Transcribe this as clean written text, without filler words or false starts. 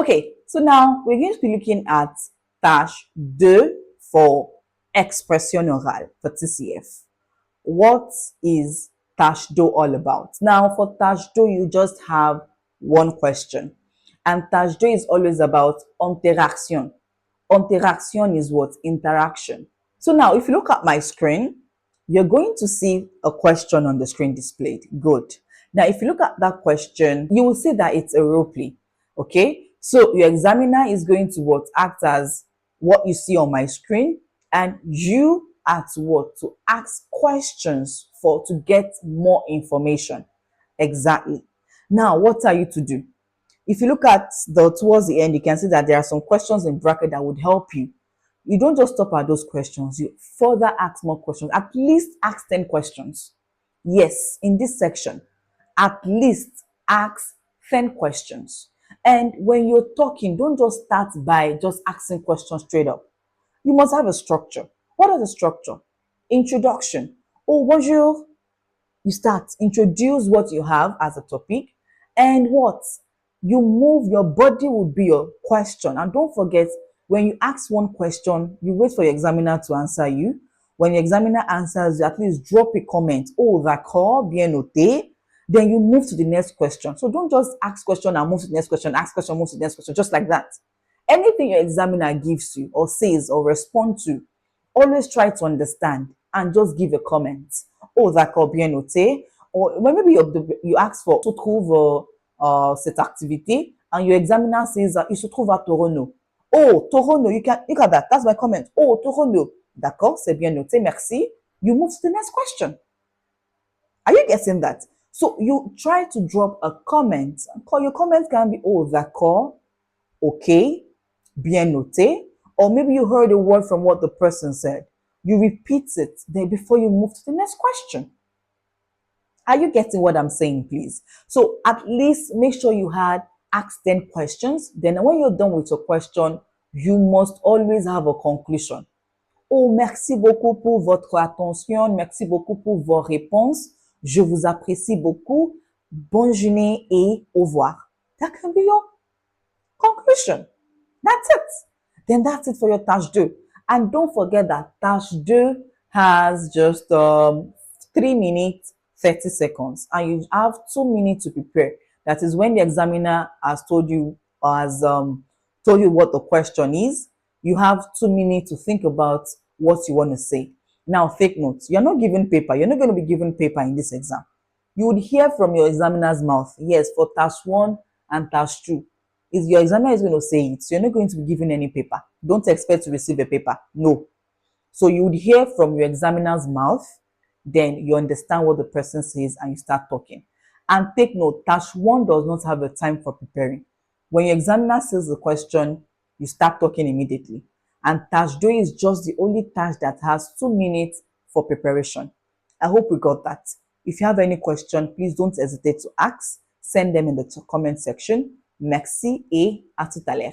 Okay, so now we're going to be looking at tâche 2 for expression orale for TCF. What is tâche 2 all about? Now, for tâche 2, you just have one question. And tâche 2 is always about interaction. Interaction is what? Interaction. So now, if you look at my screen, you're going to see a question on the screen displayed. Good. Now, if you look at that question, you will see that it's a role play. Okay? So your examiner is going to what? Act as what you see on my screen, and you are to what? To ask questions to get more information. Exactly. Now, what are you to do? If you look at towards the end, you can see that there are some questions in bracket that would help you. You don't just stop at those questions. You further ask more questions. At least ask 10 questions. Yes, in this section, at least ask 10 questions. And when you're talking, don't just start by just asking questions straight up. You must have a structure. What is a structure? Introduction. Oh, bonjour. You start, introduce what you have as a topic, and what? You move, your body would be your question. And don't forget, when you ask one question, you wait for your examiner to answer you. When your examiner answers you, at least drop a comment. Oh, d'accord, bien noté. Then you move to the next question. So don't just ask question and move to the next question, ask question, move to the next question, just like that. Anything your examiner gives you or says or respond to, always try to understand and just give a comment. Oh, d'accord, bien noté. Or maybe you ask for, se trouve cette activité, and your examiner says, il se trouve à Toronto. Oh, Toronto, you can look at that. That's my comment. Oh, Toronto. D'accord, c'est bien noté, merci. You move to the next question. Are you getting that? So you try to drop a comment. Your comment can be, oh, d'accord, okay, bien noté, or maybe you heard a word from what the person said. You repeat it then before you move to the next question. Are you getting what I'm saying, please? So at least make sure you had asked 10 questions. Then when you're done with your question, you must always have a conclusion. Oh, merci beaucoup pour votre attention. Merci beaucoup pour vos réponses. Je vous apprécie beaucoup. Bonne journée et au revoir. That can be your conclusion. That's it. Then that's it for your tâche 2. And don't forget that tâche 2 has just 3 minutes, 30 seconds. And you have 2 minutes to prepare. That is when the examiner has told you or has told you what the question is. You have 2 minutes to think about what you want to say. Now, take notes. You're not given paper. You're not going to be given paper in this exam. You would hear from your examiner's mouth. Yes, for tâche 1 and tâche 2. Is your examiner is going to say it. So you're not going to be given any paper. Don't expect to receive a paper. No. So you would hear from your examiner's mouth, then you understand what the person says and you start talking. And take note, tâche 1 does not have a time for preparing. When your examiner says the question, you start talking immediately. And tâche 2 is just the only tâche that has 2 minutes for preparation. I hope we got that. If you have any question, please don't hesitate to ask. Send them in the comment section. Merci et à tout à l'heure.